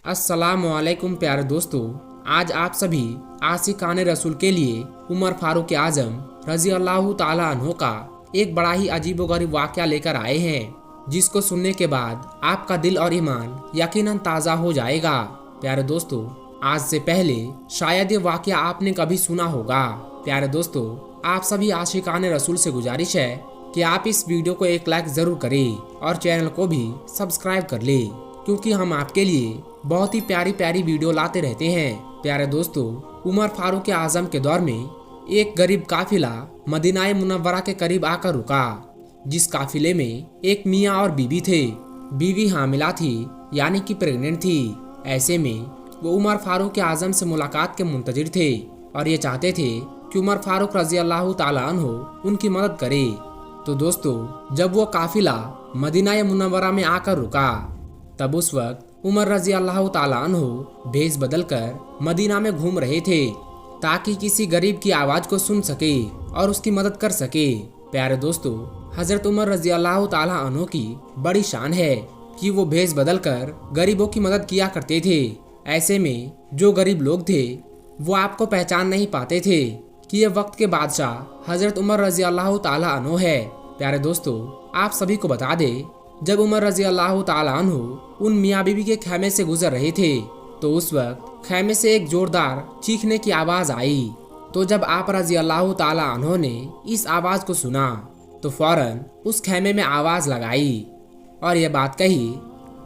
अस्सलामुअलैकुम प्यारे दोस्तों, आज आप सभी आशिकान रसूल के लिए उमर फारूक आजम रजी अल्लाह ताला अन्हो का एक बड़ा ही अजीबोगरीब वाक़या लेकर आए हैं, जिसको सुनने के बाद आपका दिल और ईमान यकीनन ताज़ा हो जाएगा। प्यारे दोस्तों, आज से पहले शायद ये वाक़या आपने कभी सुना होगा। प्यारे दोस्तों, आप सभी आशिकान रसूल से गुजारिश है कि आप इस वीडियो को एक लाइक ज़रूर करें और चैनल को भी सब्सक्राइब कर ले, क्योंकि हम आपके लिए बहुत ही प्यारी प्यारी वीडियो लाते रहते हैं। प्यारे दोस्तों, उमर फारूक आजम के दौर में एक गरीब काफिला मदीना मुनव्वरा के करीब आकर रुका, जिस काफिले में एक मियाँ और बीवी थे। बीवी हामिला थी, यानी कि प्रेग्नेंट थी। ऐसे में वो उमर फारूक आजम से मुलाकात के मुंतजिर थे और ये चाहते थे कि उमर फारूक रजी अल्लाह ताला अन्हो उनकी मदद करे। तो दोस्तों, जब वो काफिला मदीना मुनव्वरा में आकर रुका, तब उस वक्त उमर रजी अल्लाह ताला अन्हो भेष बदलकर मदीना में घूम रहे थे, ताकि किसी गरीब की आवाज को सुन सके और उसकी मदद कर सके। प्यारे दोस्तों, हजरत उमर रजी अल्लाह ताला अन्हो की बड़ी शान है कि वो भेष बदलकर गरीबों की मदद किया करते थे। ऐसे में जो गरीब लोग थे वो आपको पहचान नहीं पाते थे कि ये वक्त के बादशाह हजरत उमर रजी अल्लाह ताला अन्हो है। प्यारे दोस्तों, आप सभी को बता दे, जब उमर रजी अल्लाह ताला अन्हो उन मियाँ बीवी के खेमे से गुजर रहे थे, तो उस वक्त खेमे से एक जोरदार चीखने की आवाज आई। तो जब आप रजी अल्लाह ताला अन्हो ने इस आवाज को सुना, तो फौरन उस खेमे में आवाज लगाई और ये बात कही,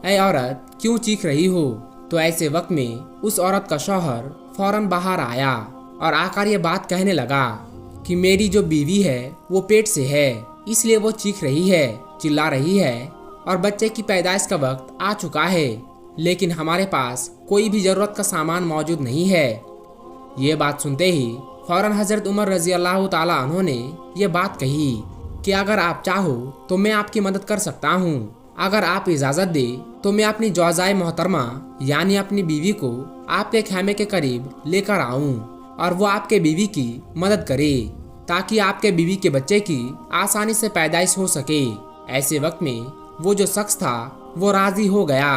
ऐ औरत, क्यों चीख रही हो? तो ऐसे वक्त में उस औरत का शौहर फौरन बाहर आया और आकर ये बात कहने लगा कि मेरी जो बीवी है वो पेट से है, इसलिए वो चीख रही है, चिल्ला रही है और बच्चे की पैदाइश का वक्त आ चुका है, लेकिन हमारे पास कोई भी जरूरत का सामान मौजूद नहीं है। ये बात सुनते ही फौरन हजरत उमर रजी अल्लाह ताला अन्हो ने ये बात कही कि अगर आप चाहो तो मैं आपकी मदद कर सकता हूँ। अगर आप इजाज़त दे तो मैं अपनी जौजाए मोहतरमा यानी अपनी बीवी को आपके खेमे के करीब लेकर आऊँ और वो आपके बीवी की मदद करे, ताकि आपके बीवी के बच्चे की आसानी से पैदाइश हो सके। ऐसे वक्त में वो जो शख्स था वो राजी हो गया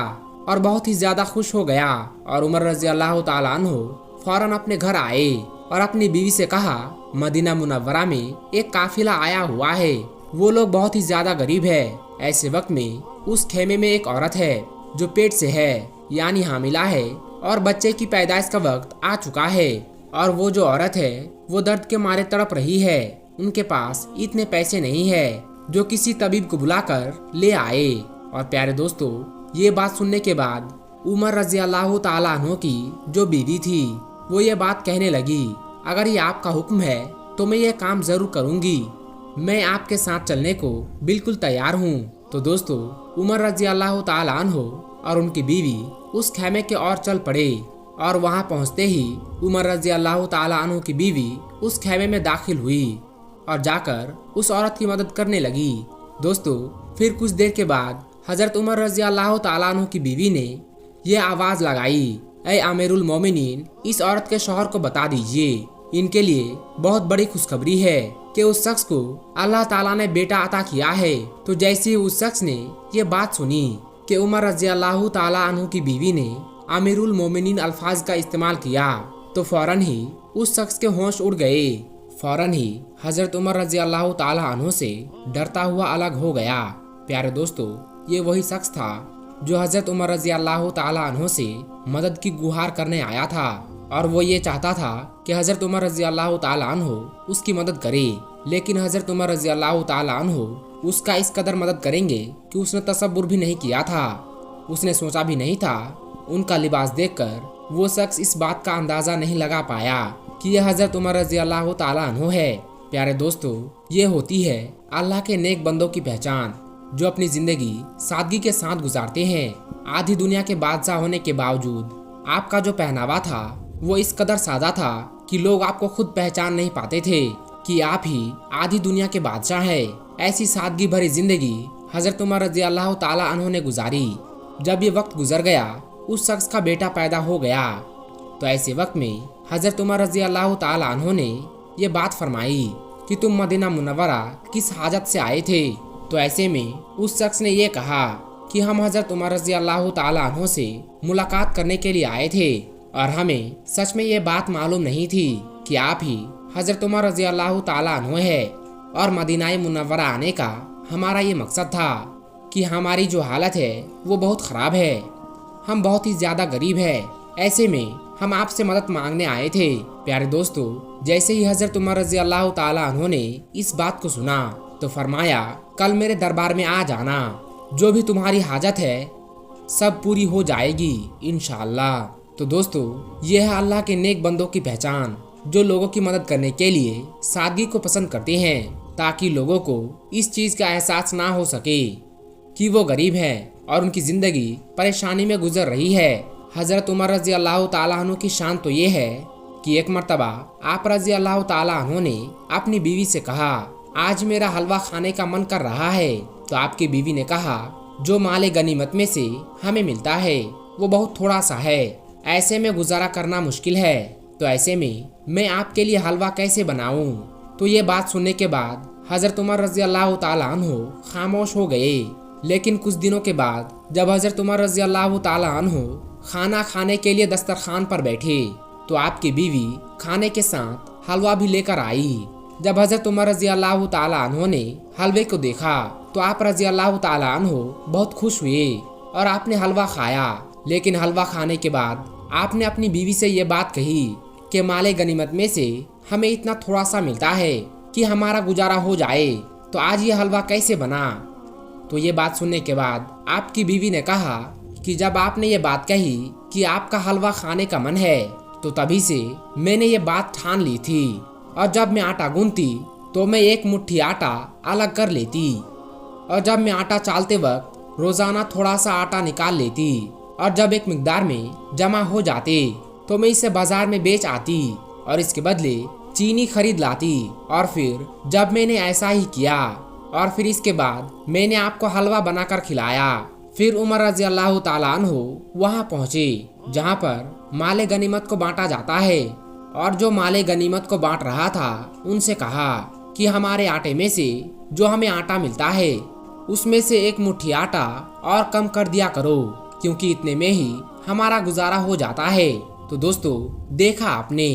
और बहुत ही ज्यादा खुश हो गया और उमर रजी अल्लाह ताला अन्हो फौरन अपने घर आए और अपनी बीवी से कहा, मदीना मुनव्वरा में एक काफिला आया हुआ है, वो लोग बहुत ही ज्यादा गरीब है। ऐसे वक्त में उस खेमे में एक औरत है जो पेट से है, यानी हामिला है और बच्चे की पैदाइश का वक्त आ चुका है, और वो जो औरत है वो दर्द के मारे तड़प रही है। उनके पास इतने पैसे नहीं है जो किसी तबीब को बुलाकर ले आए। और प्यारे दोस्तों, ये बात सुनने के बाद उमर रजी अल्लाह ताला अन्हो की जो बीवी थी वो ये बात कहने लगी, अगर ये आपका हुक्म है तो मैं ये काम जरूर करूंगी, मैं आपके साथ चलने को बिल्कुल तैयार हूँ। तो दोस्तों, उमर रजी अल्लाह ताला अन्हो और उनकी बीवी उस खेमे के ओर चल पड़े और वहाँ पहुँचते ही उमर रजी अल्लाह ताला अन्हो की बीवी उस खेमे में दाखिल हुई और जाकर उस औरत की मदद करने लगी। दोस्तों, फिर कुछ देर के बाद हजरत उमर रजी अल्लाह ताला अन्हो की बीवी ने यह आवाज लगाई, ऐ आमिरुल मोमिनीन, इस औरत के शौहर को बता दीजिए, इनके लिए बहुत बड़ी खुशखबरी है कि उस शख्स को अल्लाह ताला ने बेटा अता किया है। तो जैसे ही उस शख्स ने ये बात सुनी कि उमर रजी अल्लाह ताला अन्हु की बीवी ने आमिरुल मोमिनीन अल्फाज का इस्तेमाल किया, तो फौरन ही उस शख्स के होश उड़ गए। फौरन ही हजरत उमर रजी अल्लाह ताला अन्हु से डरता हुआ अलग हो गया। प्यारे दोस्तों, ये वही शख्स था जो हजरत उमर रजी अल्लाह ताला अन्हु से मदद की गुहार करने आया था, और वो ये चाहता था कि हजरत उमर रजी अल्लाह ताला अन्हु उसकी मदद करे। लेकिन हजरत उमर रजी अल्लाह ताला अन्हु उसका इस कदर मदद करेंगे कि उसने तसव्वुर भी नहीं किया था, उसने सोचा भी नहीं था। उनका लिबास देखकर वो शख्स इस बात का अंदाजा नहीं लगा पाया कि यह हजरत उमर रजी अल्लाह ताला अन्हु है। प्यारे दोस्तों, ये होती है अल्लाह के नेक बंदों की पहचान, जो अपनी जिंदगी सादगी के साथ गुजारते हैं। आधी दुनिया के बादशाह होने के बावजूद आपका जो पहनावा था वो इस कदर सादा था कि लोग आपको खुद पहचान नहीं पाते थे कि आप ही आधी दुनिया के बादशाह हैं। ऐसी सादगी भरी जिंदगी हजरत उमर रजी अल्लाह ताला अन्हु ने गुजारी। जब ये वक्त गुजर गया, उस शख्स का बेटा पैदा हो गया, तो ऐसे वक्त में हजरत उमर रजी अल्लाह ताला अन्हु ने ये बात फरमाई कि तुम मदीना मुनव्वरा किस हाजत से आए थे। तो ऐसे में उस शख्स ने ये कहा कि हम हजरत उमर रजी अल्लाह ताला अन्हो से मुलाकात करने के लिए आए थे और हमें सच में ये बात मालूम नहीं थी कि आप ही हजरत उमर रजी अल्लाह ताला अन्हो है। और मदीना मुनव्वरा आने का हमारा ये मकसद था कि हमारी जो हालत है वो बहुत ख़राब है, हम बहुत ही ज़्यादा गरीब है। ऐसे में हम आपसे मदद मांगने आए थे। प्यारे दोस्तों, जैसे ही हजरत उमर रजी अल्लाह ताला अन्हो ने इस बात को सुना तो फरमाया, कल मेरे दरबार में आ जाना, जो भी तुम्हारी हाजत है सब पूरी हो जाएगी इंशाअल्लाह। तो दोस्तों, ये है अल्लाह के नेक बंदों की पहचान, जो लोगों की मदद करने के लिए सादगी को पसंद करते हैं, ताकि लोगों को इस चीज़ का एहसास ना हो सके कि वो गरीब है और उनकी ज़िंदगी परेशानी में गुजर रही है। हज़रत उमर रज़ी अल्लाह ताला अन्हु की शान तो ये है कि एक मर्तबा आप रज़ी अल्लाह ताला अन्हु ने अपनी बीवी से कहा, आज मेरा हलवा खाने का मन कर रहा है। तो आपकी बीवी ने कहा, जो माले गनीमत में से हमें मिलता है वो बहुत थोड़ा सा है, ऐसे में गुजारा करना मुश्किल है, तो ऐसे में मैं आपके लिए हलवा कैसे बनाऊं। तो ये बात सुनने के बाद हज़रत उमर रज़ी अल्लाह ताला अन्हु खामोश हो गए। लेकिन कुछ दिनों के बाद जब हज़रत उमर रज़ी अल्लाह ताला अन्हु खाना खाने के लिए दस्तरखान पर बैठे तो आपकी बीवी खाने के साथ हलवा भी लेकर आई। जब हज़रत उमर रज़ी अल्लाह ताला अन्हु ने हलवे को देखा तो आप रज़ी अल्लाह ताला अन्हु बहुत खुश हुए और आपने हलवा खाया। लेकिन हलवा खाने के बाद आपने अपनी बीवी से ये बात कही कि माले गनीमत में से हमें इतना थोड़ा सा मिलता है कि हमारा गुजारा हो जाए, तो आज ये हलवा कैसे बना। तो ये बात सुनने के बाद आपकी बीवी ने कहा कि जब आपने ये बात कही कि आपका हलवा खाने का मन है तो तभी से मैंने ये बात ठान ली थी, और जब मैं आटा गूंथती तो मैं एक मुट्ठी आटा अलग कर लेती, और जब मैं आटा चालते वक्त रोज़ाना थोड़ा सा आटा निकाल लेती, और जब एक मिकदार में जमा हो जाते तो मैं इसे बाजार में बेच आती और इसके बदले चीनी खरीद लाती। और फिर जब मैंने ऐसा ही किया और फिर इसके बाद मैंने आपको हलवा बनाकर खिलाया। फिर उमर रज़ी अल्लाह ताला अन्हु वहाँ पहुँचे जहाँ पर माले गनीमत को बांटा जाता है, और जो माले गनीमत को बांट रहा था उनसे कहा कि हमारे आटे में से जो हमें आटा मिलता है उसमें से एक मुट्ठी आटा और कम कर दिया करो, क्योंकि इतने में ही हमारा गुजारा हो जाता है। तो दोस्तों, देखा आपने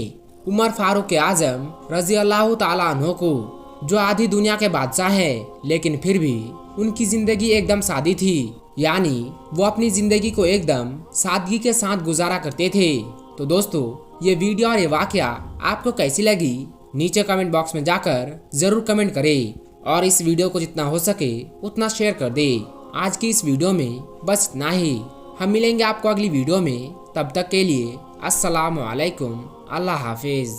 उमर फारूक आजम रज़ी अल्लाह ताला अन्हु को, जो आधी दुनिया के बादशाह हैं, लेकिन फिर भी उनकी ज़िंदगी एकदम सादी थी, यानी वो अपनी ज़िंदगी को एकदम सादगी के साथ गुजारा करते थे। तो दोस्तों, ये वीडियो और ये वाक़या आपको कैसी लगी नीचे कमेंट बॉक्स में जाकर ज़रूर कमेंट करें, और इस वीडियो को जितना हो सके उतना शेयर कर दे। आज की इस वीडियो में बस इतना ही। हम मिलेंगे आपको अगली वीडियो में, तब तक के लिए अस्सलामु अलैकुम, अल्लाह हाफिज़।